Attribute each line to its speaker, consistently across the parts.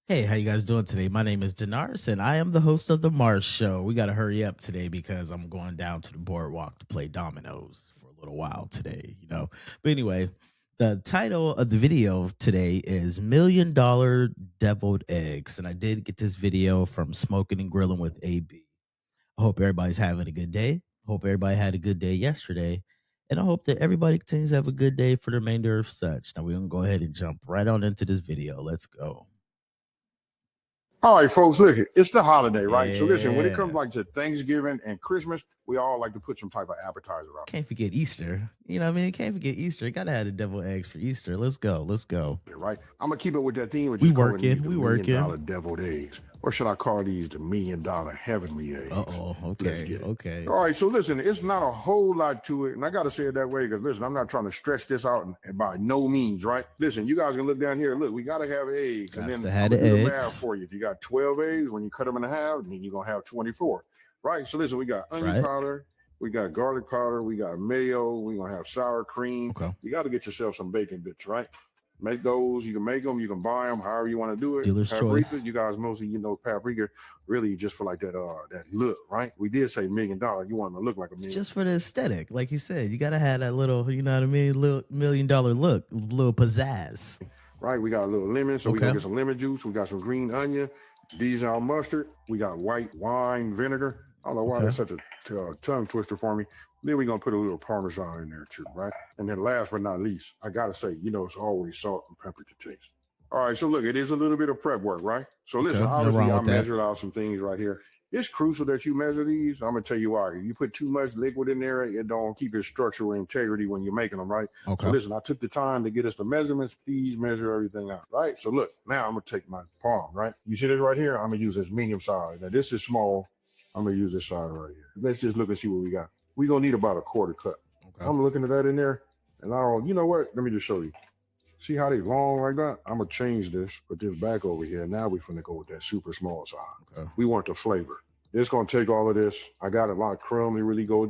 Speaker 1: Hey, how you guys doing today? My name is Denarse, and I am the host of the Marsh Show. We got to hurry up today because I'm going down to the boardwalk to play dominoes for a little while today. But anyway, the title of the video today is $1 Million Deviled Eggs, and I did get this video from Smoking and Grilling with AB. I hope everybody's having a good day. Hope everybody had a good day yesterday, and I hope that everybody continues to have a good day for the remainder of such. Now we're gonna go ahead and jump right on into this video. Let's go.
Speaker 2: All right, folks, look, it's the holiday, right? So listen, when it comes
Speaker 1: Yeah.
Speaker 2: like to Thanksgiving and Christmas, we all like to put some type of appetizer out
Speaker 1: Can't forget Easter. You know what I mean? Can't forget Easter. You gotta have the deviled eggs for Easter. Let's go. Let's go.
Speaker 2: there, right? I'm gonna keep it with that theme, which
Speaker 1: We
Speaker 2: is calling these
Speaker 1: working.
Speaker 2: the
Speaker 1: We
Speaker 2: $1 million
Speaker 1: working.
Speaker 2: deviled eggs. Or should I call these the $1 million heavenly eggs?
Speaker 1: Uh-oh.
Speaker 2: Let's
Speaker 1: Okay.
Speaker 2: get it.
Speaker 1: Okay.
Speaker 2: All right, so listen, it's not a whole lot to it. And I got to say it that way because, listen, I'm not trying to stretch this out and by no means, right? Listen, you guys can look down here. Look, we got to have eggs.
Speaker 1: Gots
Speaker 2: and
Speaker 1: to
Speaker 2: then
Speaker 1: have
Speaker 2: I'm
Speaker 1: the
Speaker 2: going to do the math
Speaker 1: eggs.
Speaker 2: for you. If you got 12 eggs, when you cut them in half, then you're going to have 24, right? So listen, we got onion
Speaker 1: Right.
Speaker 2: powder. We got garlic powder. We got mayo. We're going to have sour cream.
Speaker 1: Okay.
Speaker 2: You got to get yourself some bacon bits, right? Make those. You can make them. You can buy them. However you want to do it.
Speaker 1: Dealer's
Speaker 2: Paprika.
Speaker 1: choice.
Speaker 2: You guys mostly paprika really just for like that look, right? We did say $1 million. You want them to look like a
Speaker 1: It's
Speaker 2: million.
Speaker 1: just for the aesthetic. Like you said, you gotta have that little, you know what I mean? Little $1 million look, little pizzazz.
Speaker 2: Right? We got a little lemon, so we
Speaker 1: Okay.
Speaker 2: gonna get some lemon juice. We got some green onion, Dijon mustard. We got white wine vinegar. I don't know why
Speaker 1: Okay.
Speaker 2: that's such a tongue twister for me. Then we're gonna put a little Parmesan in there too, right? And then last but not least, I gotta say, it's always salt and pepper to taste. All right, so look, it is a little bit of prep work, right? So listen,
Speaker 1: Okay, no
Speaker 2: obviously
Speaker 1: wrong
Speaker 2: I
Speaker 1: with that.
Speaker 2: measured out some things right here. It's crucial that you measure these. I'm gonna tell you why. If you put too much liquid in there, it don't keep its structural integrity when you're making them, right? So
Speaker 1: Okay.
Speaker 2: listen, I took the time to get us the measurements. Please measure everything out, right? So look, now I'm gonna take my palm, right? You see this right here? I'm gonna use this medium size. Now this is small. I'm gonna use this side right here. Let's just look and see what we got. We're gonna need about a quarter cup.
Speaker 1: Okay.
Speaker 2: I'm looking at that in there, and I don't, you know what? Let me just show you. See how they long like that? I'm gonna change this, put this back over here. Now we're finna go with that super small size.
Speaker 1: Okay.
Speaker 2: We want the flavor. It's gonna take all of this. I got a lot of crumb. They really go,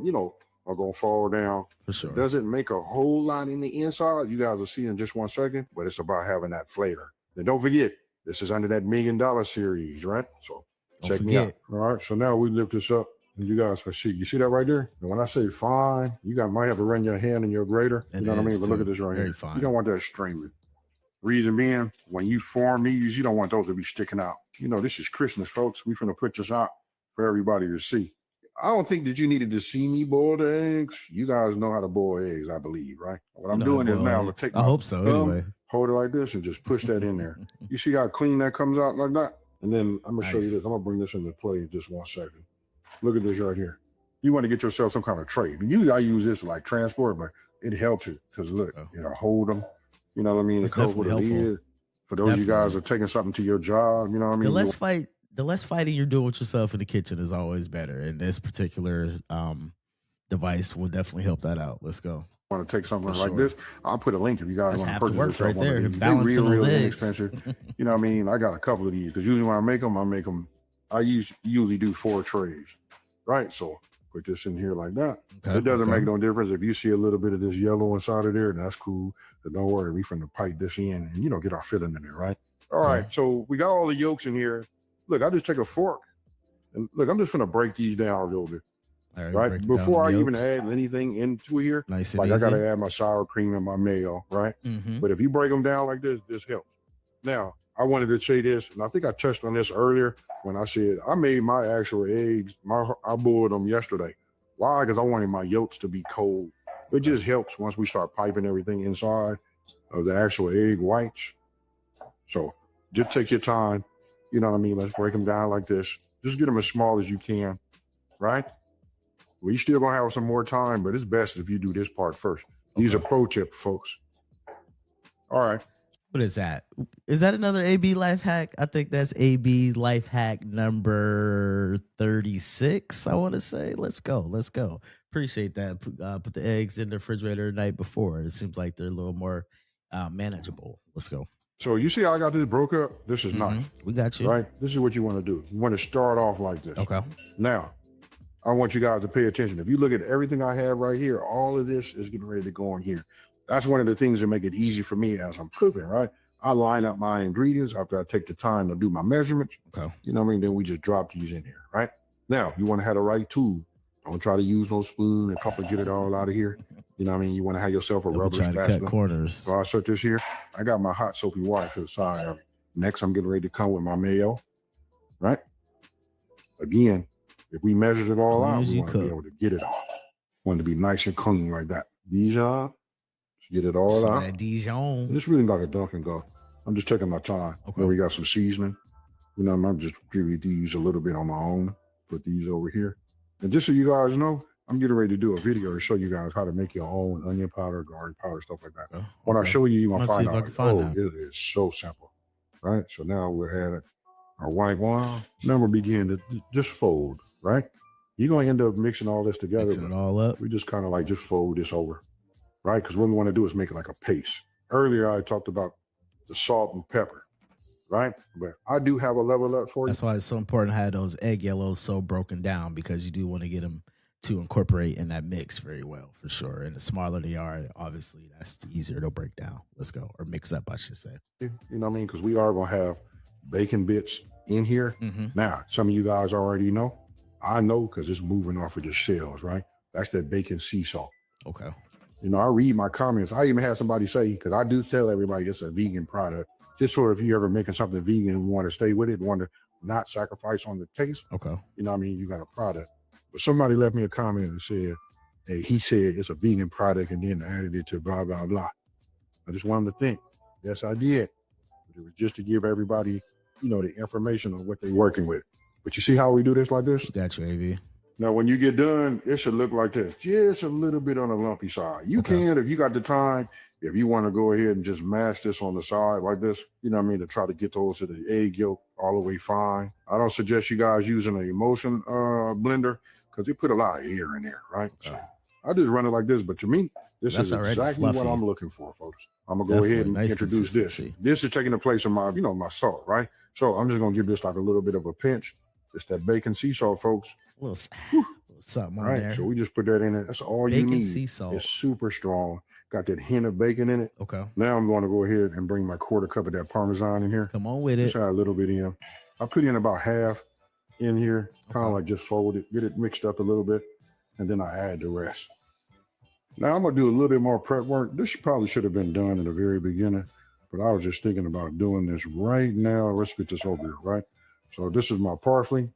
Speaker 2: are gonna fall down.
Speaker 1: For sure.
Speaker 2: Doesn't make a whole lot in the inside. You guys will see in just 1 second, but it's about having that flavor. Then don't forget, this is under that $1 million series, right? So
Speaker 1: Don't
Speaker 2: check me out.
Speaker 1: forget.
Speaker 2: All right. So now we lift this up. And you guys can see. You see that right there? And when I say fine, you might have to run your hand in your grater.
Speaker 1: It
Speaker 2: You know what I mean?
Speaker 1: is,
Speaker 2: But look
Speaker 1: too.
Speaker 2: at this right
Speaker 1: Very
Speaker 2: here.
Speaker 1: fine.
Speaker 2: You don't want that streaming. Reason being, when you form these, you don't want those to be sticking out. This is Christmas, folks. We finna put this out for everybody to see. I don't think that you needed to see me boil the eggs. You guys know how to boil eggs, I believe, right? What I'm
Speaker 1: You know how
Speaker 2: doing
Speaker 1: to
Speaker 2: is
Speaker 1: boil
Speaker 2: now I'm gonna
Speaker 1: eggs.
Speaker 2: take
Speaker 1: I
Speaker 2: my
Speaker 1: hope so.
Speaker 2: thumb,
Speaker 1: Anyway.
Speaker 2: hold it like this, and just push that in there. You see how clean that comes out like that? And then I'm gonna show you
Speaker 1: Nice.
Speaker 2: this. I'm gonna bring this into play in just 1 second. Look at this right here. You want to get yourself some kind of tray. Usually I use this like transport, but it helps it because look, it'll hold them. You know what I mean?
Speaker 1: It's
Speaker 2: It comes with a
Speaker 1: definitely helpful.
Speaker 2: lid. For those of you guys
Speaker 1: Definitely.
Speaker 2: are taking something to your job, you know what I mean?
Speaker 1: The less fighting you're doing with yourself in the kitchen is always better. And this particular device will definitely help that out. Let's go.
Speaker 2: Want to take something
Speaker 1: For
Speaker 2: like
Speaker 1: sure.
Speaker 2: this? I'll put a link if you guys
Speaker 1: That's
Speaker 2: want to
Speaker 1: half the
Speaker 2: purchase
Speaker 1: work
Speaker 2: yourself
Speaker 1: right
Speaker 2: one of
Speaker 1: there,
Speaker 2: these. They're
Speaker 1: balancing
Speaker 2: real
Speaker 1: those eggs.
Speaker 2: inexpensive. You know what I mean? I got a couple of these because usually when I make them, I usually do 4 trays, right? So put this in here like that.
Speaker 1: Okay.
Speaker 2: It doesn't
Speaker 1: Okay.
Speaker 2: make no difference if you see a little bit of this yellow inside of there. That's cool. But don't worry, we finna pipe this in and get our filling in there, right? All
Speaker 1: Okay.
Speaker 2: right. So we got all the yolks in here. Look, I just take a fork and look. I'm just finna break these down a little bit,
Speaker 1: All
Speaker 2: right?
Speaker 1: break it down
Speaker 2: Before I
Speaker 1: the
Speaker 2: even
Speaker 1: yolks.
Speaker 2: add anything into here,
Speaker 1: Nice and
Speaker 2: like
Speaker 1: easy.
Speaker 2: I gotta add my sour cream and my mayo, right?
Speaker 1: Mm-hmm.
Speaker 2: But if you break them down like this helps. Now, I wanted to say this, and I think I touched on this earlier when I said I made my actual eggs. I boiled them yesterday. Why? Because I wanted my yolks to be cold. It just helps once we start piping everything inside of the actual egg whites. So just take your time. You know what I mean? Let's break them down like this. Just get them as small as you can, right? We still gonna have some more time, but it's best if you do this part first. These are pro tips, folks. All right.
Speaker 1: What is that? Is that another AB life hack? I think that's AB life hack number 36. I want to say. Let's go. Let's go. Appreciate that. Put the eggs in the refrigerator the night before. It seems like they're a little more manageable. Let's go.
Speaker 2: So you see how I got this broke up? This is nice,
Speaker 1: We got you.
Speaker 2: right? This is what you want to do. You want to start off like this.
Speaker 1: Okay.
Speaker 2: Now, I want you guys to pay attention. If you look at everything I have right here, all of this is getting ready to go in here. That's one of the things that make it easy for me as I'm cooking, right? I line up my ingredients after I take the time to do my measurements.
Speaker 1: Okay.
Speaker 2: You know what I mean? Then we just drop these in here, right? Now, you want to have the right tool. Don't try to use no spoon and cup and get it all out of here. You know what I mean? You want to have yourself a rubber
Speaker 1: trying to cut
Speaker 2: spatula.
Speaker 1: corners.
Speaker 2: So I set this here. I got my hot soapy water to the side of it. Next, I'm getting ready to come with my mayo, right? Again, if we measured it all out, we want to be able to get it all. Want to be nice and clean like that. Dijon, get it all out.
Speaker 1: That Dijon.
Speaker 2: It's really like a dunk and go. I'm just taking my time.
Speaker 1: Okay.
Speaker 2: Then we got some seasoning. You know, I'm just giving these a little bit on my own. Put these over here. And just so you guys know, I'm getting ready to do a video to show you guys how to make your own onion powder, garlic powder, stuff like that. When I show you, you're going to find out, like, it is so simple, right? So now we'll add our white wine. Then we'll begin to just fold, right? You're going to end up mixing all this together.
Speaker 1: Mixing it all up.
Speaker 2: We just kind of like just fold this over, right? Because what we want to do is make it like a paste. Earlier, I talked about the salt and pepper, right? But I do have a level up for you.
Speaker 1: That's why it's so important to have those egg yellows so broken down, because you do want to get them to incorporate in that mix very well, for sure. And the smaller they are, obviously, that's the easier they'll break down. Let's go. Or mix up, I should say.
Speaker 2: You know what I mean? Because we are going to have bacon bits in here. Now, some of you guys already know. I know because it's moving off of the shells, right? That's that bacon sea salt.
Speaker 1: Okay.
Speaker 2: You know, I read my comments. I even had somebody say, because I do tell everybody it's a vegan product, just sort of if you ever making something vegan and want to stay with it, want to not sacrifice on the taste.
Speaker 1: Okay.
Speaker 2: You know what I mean? You got a product. But somebody left me a comment and said, hey, he said it's a vegan product and then added it to blah, blah, blah. I just wanted to think. Yes, I did. It was just to give everybody, you know, the information on what they're working with. But you see how we do this like this?
Speaker 1: Got you, AB.
Speaker 2: Now, when you get done, it should look like this. Just a little bit on the lumpy side. You can, if you got the time, if you want to go ahead and just mash this on the side like this, you know what I mean, to try to get those to the egg yolk all the way fine. I don't suggest you guys using an emulsion blender because they put a lot of air in there, right? So I just run it like this. But to me, this is exactly what I'm looking for, folks. I'm going to go ahead and introduce this. This is taking the place of my, you know, my salt, right? So I'm just going to give this like a little bit of a pinch. It's that bacon sea salt, folks.
Speaker 1: A little something on there.
Speaker 2: So we just put that in it. That's all you need. Bacon sea salt. It's super strong. Got that hint of bacon in it.
Speaker 1: Okay.
Speaker 2: Now I'm going to go ahead and bring my quarter cup of that Parmesan in here.
Speaker 1: Come on with it.
Speaker 2: Just add a little bit in. I put in about half in here, kind of like just fold it, get it mixed up a little bit, and then I add the rest. Now I'm going to do a little bit more prep work. This probably should have been done in the very beginning, but I was just thinking about doing this right now. Let's get this over here, right? So this is my parsley.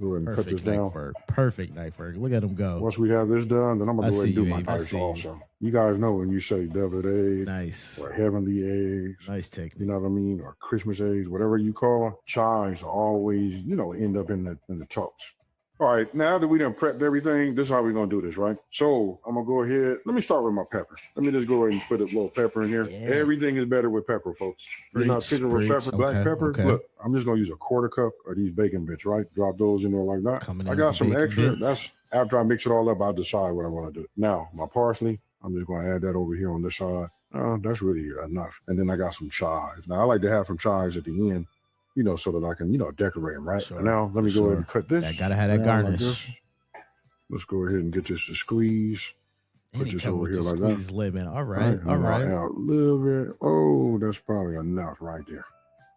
Speaker 2: Go ahead and cut this down.
Speaker 1: Perfect knife work. Look at them go.
Speaker 2: Once we have this done, then I'm going to go ahead and do my types also. You guys know when you say deviled eggs,
Speaker 1: nice,
Speaker 2: or heavenly eggs,
Speaker 1: nice technique.
Speaker 2: You know what I mean? Or Christmas eggs, whatever you call them. Chives always, you know, end up in the toast. All right, now that we done prepped everything, this is how we're going to do this, right? So I'm going to go ahead. Let me start with my pepper. Let me just go ahead and put a little pepper in here. Yeah. Everything is better with pepper, folks. You're not picking with pepper, black pepper. Okay. Look, I'm just going to use a quarter cup of these bacon bits, right? Drop those in there like that. I got some extra. That's after I mix it all up, I'll decide what I want to do. Now, my parsley, I'm just going to add that over here on this side. That's really enough. And then I got some chives. Now, I like to have some chives at the end, you know, so that I can, you know, decorate them, right? Sure. Now, let me go ahead and cut this.
Speaker 1: I gotta have that garnish. Like
Speaker 2: let's go ahead and get this to squeeze. Put this over here like that.
Speaker 1: Lemon. All right. All right.
Speaker 2: Out a little bit. Oh, that's probably enough right there.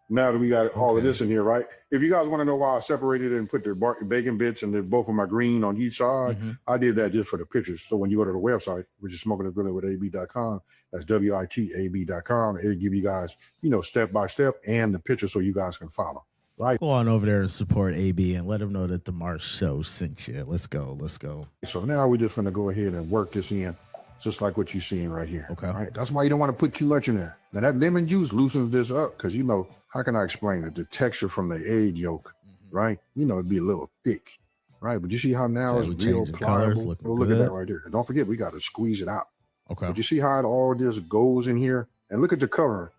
Speaker 2: Now that we got all of this in here, right? If you guys want to know why I separated it and put the bacon bits and then both of my green on each side, I did that just for the pictures. So when you go to the website, which is smokingandgrillingwithab.com, that's WITAB.com, it'll give you guys, you know, step by step and the picture so you guys can follow. Right.
Speaker 1: Go on over there and support AB and let them know that the Marsh Show sent you. Let's go. Let's go.
Speaker 2: So now we're just going to go ahead and work this in, just like what you're seeing right here.
Speaker 1: Okay.
Speaker 2: All right. That's why you don't want to put too much in there. Now that lemon juice loosens this up because, you know, how can I explain it? The texture from the egg yolk, right? You know, it'd be a little thick, right? But you see how now it's real pliable. Oh, look at that right there. And don't forget, we got to squeeze it out.
Speaker 1: Okay.
Speaker 2: But you see how all this goes in here? And look at the cover.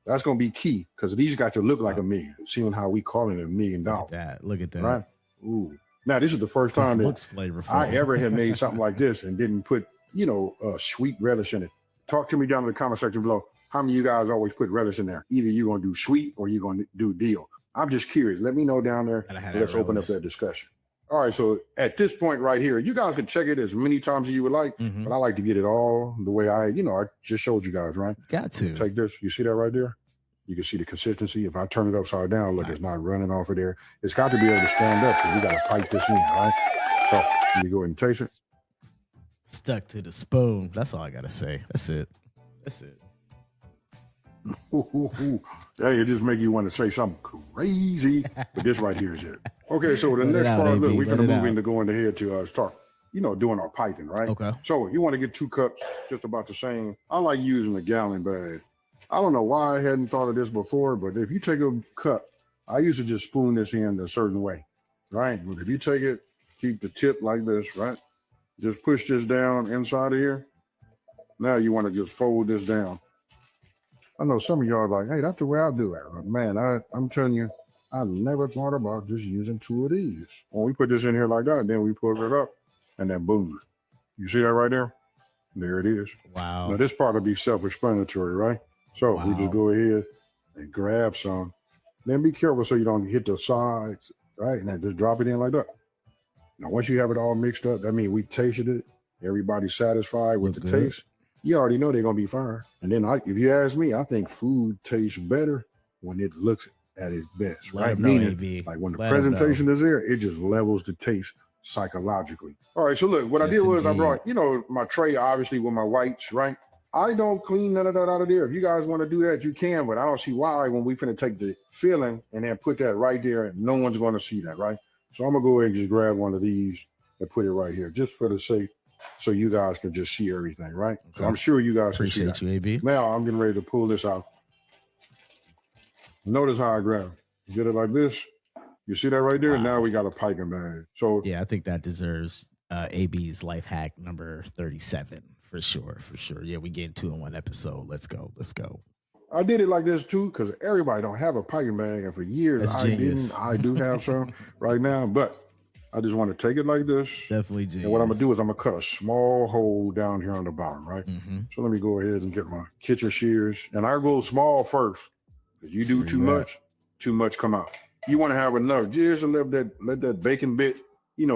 Speaker 2: That's going to be key because these got to look like $1 million. Seeing how we calling it $1 million.
Speaker 1: Look at that.
Speaker 2: Right? Ooh. Now, this is the first time that I ever had made something like this and didn't put, you know, sweet relish in it. Talk to me down in the comment section below. How many of you guys always put relish in there? Either you're going to do sweet or you're going to do deal. I'm just curious. Let me know down there. Let's open up that discussion. All right, so at this point right here, you guys can check it as many times as you would like, but I like to get it all the way I just showed you guys, right?
Speaker 1: Got to.
Speaker 2: Take this. You see that right there? You can see the consistency. If I turn it upside down, look, it's not running off of there. It's got to be able to stand up because we got to pipe this in, right? So let me go ahead and taste it.
Speaker 1: Stuck to the spoon. That's all I got to say. That's it. That's it.
Speaker 2: Hey, it just make you want to say something crazy, but this right here is it. Okay, so the next part, look, we're going to move into going ahead to start, doing our piping, right?
Speaker 1: Okay.
Speaker 2: So you want to get 2 cups, just about the same. I like using a gallon bag. I don't know why I hadn't thought of this before, but if you take a cup, I used to just spoon this in a certain way, right? But if you take it, keep the tip like this, right? Just push this down inside of here. Now you want to just fold this down. I know some of y'all are like, hey, that's the way I do it. Man, I'm telling you, I never thought about just using 2 of these. When we put this in here like that, then we pull it up, and then boom. You see that right there? There it is.
Speaker 1: Wow.
Speaker 2: Now, this part will be self-explanatory, right? So we just go ahead and grab some. Then be careful so you don't hit the sides, right? And then just drop it in like that. Now, once you have it all mixed up, that means we tasted it. Everybody's satisfied with the taste. You already know they're going to be fine. And then if you ask me, I think food tastes better when it looks at its best, right? Meaning, like when the presentation is there, it just levels the taste psychologically. All right, so look, what I did was I brought, my tray, obviously, with my whites, right? I don't clean none of that out of there. If you guys want to do that, you can, but I don't see why when we finna take the filling and then put that right there, and no one's going to see that, right? So I'm going to go ahead and just grab one of these and put it right here, just for the sake, so you guys can just see everything, right? Okay. So I'm sure you guys can see that.
Speaker 1: Appreciate you, AB.
Speaker 2: Now I'm getting ready to pull this out. Notice how I grab it. Get it like this. You see that right there? Wow. Now we got a piping bag. So
Speaker 1: yeah, I think that deserves AB's life hack number 37 for sure. Yeah, we get 2 in 1 episode. Let's go.
Speaker 2: I did it like this too because everybody don't have a piping bag, and for years I didn't. I do have some right now, but I just want to take it like this.
Speaker 1: Definitely genius.
Speaker 2: And what I'm going to do is I'm going to cut a small hole down here on the bottom, right? So let me go ahead and get my kitchen shears. And I go small first because you do too much come out. You want to have enough just to let that bacon bit,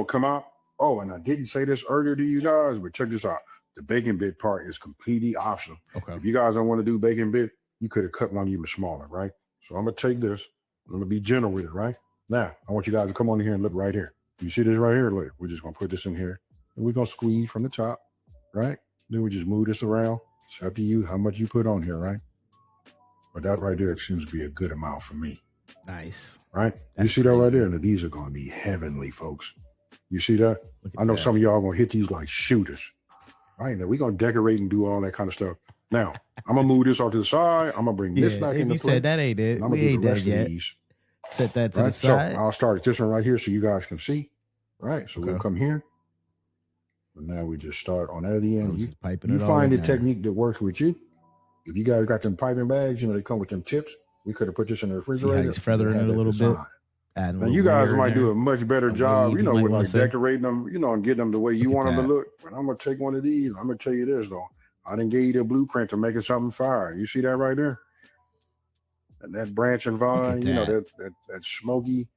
Speaker 2: come out. Oh, and I didn't say this earlier to you guys, but check this out. The bacon bit part is completely optional. Okay. If you guys don't want to do bacon bit, you could have cut one even smaller, right? So I'm going to take this. I'm going to be gentle with it, right? Now, I want you guys to come on here and look right here. You see this right here? Look, we're just going to put this in here. And we're going to squeeze from the top, right? Then we just move this around. It's up to you how much you put on here, right? But that right there seems to be a good amount for me.
Speaker 1: Nice.
Speaker 2: Right? You see that right there? And these are going to be heavenly, folks. You see that? I know some of y'all are going to hit these like shooters. Right? Now we're going to decorate and do all that kind of stuff. Now, I'm going to move this off to the side. I'm going to bring this back into play.
Speaker 1: You said that ain't it. We ain't that yet. Set that to the side.
Speaker 2: So I'll start at this one right here so you guys can see. Right? So we'll come here. And now we just start on the other end. You find the technique that works with you. If you guys got them piping bags, they come with them tips. We could have put this in the refrigerator.
Speaker 1: See how he's feathering it a little bit.
Speaker 2: And you guys might do a much better job, with like decorating them, and getting them the way you want them to look. But I'm going to take one of these. I'm going to tell you this, though. I didn't give you the blueprint to make it something fire. You see that right there? And that branch and vine, that smoky,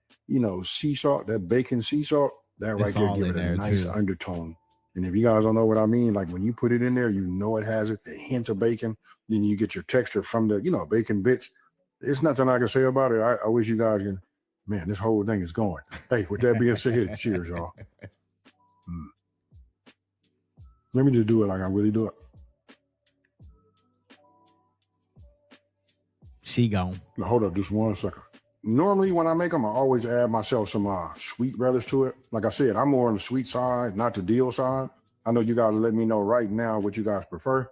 Speaker 2: sea salt, that bacon sea salt, that right there gives it a nice undertone. And if you guys don't know what I mean, like when you put it in there, it has it, the hint of bacon. Then you get your texture from the, bacon bits. It's nothing I can say about it. I wish you guys can, man, this whole thing is going. Hey, with that being said, cheers, y'all. Let me just do it like I really do it.
Speaker 1: She gone.
Speaker 2: Now, hold up just 1 second. Normally when I make them, I always add myself some sweet relish to it. Like I said, I'm more on the sweet side, not the dill side. I know you guys let me know right now what you guys prefer.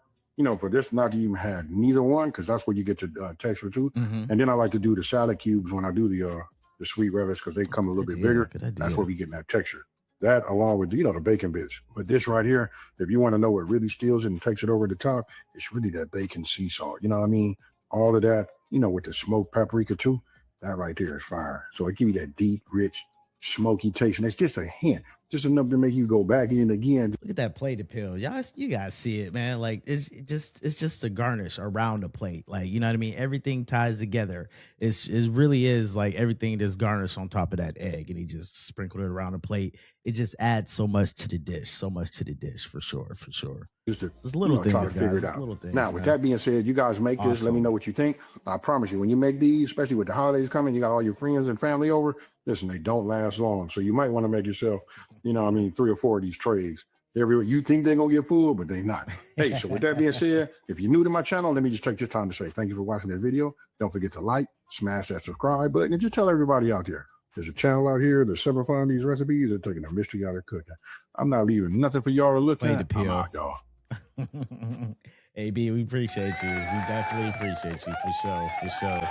Speaker 2: For this not to even have neither one, because that's where you get your texture too. And then I like to do the salad cubes when I do the sweet relish because they come a little bit bigger. That's where we get that texture. That along with, the bacon bits. But this right here, if you want to know what really steals it and takes it over the top, it's really that bacon sea salt. You know what I mean? All of that, with the smoked paprika too, that right there is fire. So it gives you that deep, rich, smoky taste. And it's just a hint. just enough to make you go back in again.
Speaker 1: Look at that plate appeal. Y'all, you guys see it, man. Like it's just a garnish around the plate. Like, you know what I mean? Everything ties together. It really is like everything just garnished on top of that egg, and he just sprinkled it around the plate. It just adds so much to the dish, so much to the dish for sure, for sure.
Speaker 2: Just to
Speaker 1: It's little
Speaker 2: try to
Speaker 1: things,
Speaker 2: figure
Speaker 1: guys.
Speaker 2: it
Speaker 1: It's
Speaker 2: out.
Speaker 1: little things,
Speaker 2: Now, with
Speaker 1: man.
Speaker 2: that being said, you guys make this. Let me
Speaker 1: Awesome.
Speaker 2: know what you think. I promise you, when you make these, especially with the holidays coming, you got all your friends and family over. Listen, they don't last long, so you might want to make yourself, what I mean, 3 or 4 of these trays. Every you think they're gonna get full, but they not. Hey, so with that being said, if you're new to my channel, let me just take this time to say thank you for watching this video. Don't forget to like, smash that subscribe button, and just tell everybody out there. There's a channel out here that's simplifying these recipes. They're taking the mystery out of cooking. I'm not leaving nothing for y'all to look
Speaker 1: Plate
Speaker 2: at. I'm
Speaker 1: appeal.
Speaker 2: out, y'all.
Speaker 1: AB, we appreciate you. We definitely appreciate you for sure. For sure.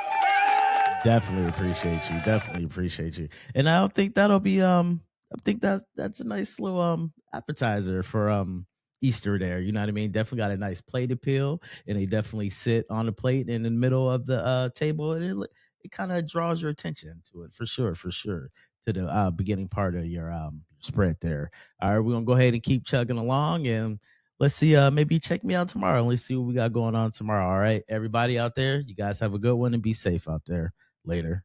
Speaker 1: Definitely appreciate you. Definitely appreciate you. And I don't think that'll be I think that's a nice little appetizer for Easter there. You know what I mean? Definitely got a nice plate appeal, and they definitely sit on the plate in the middle of the table, and it kind of draws your attention to it for sure, for sure. To the beginning part of your spread there. All right, we're gonna go ahead and keep chugging along, and let's see. Maybe check me out tomorrow, and let's see what we got going on tomorrow. All right, everybody out there, you guys have a good one and be safe out there. Later.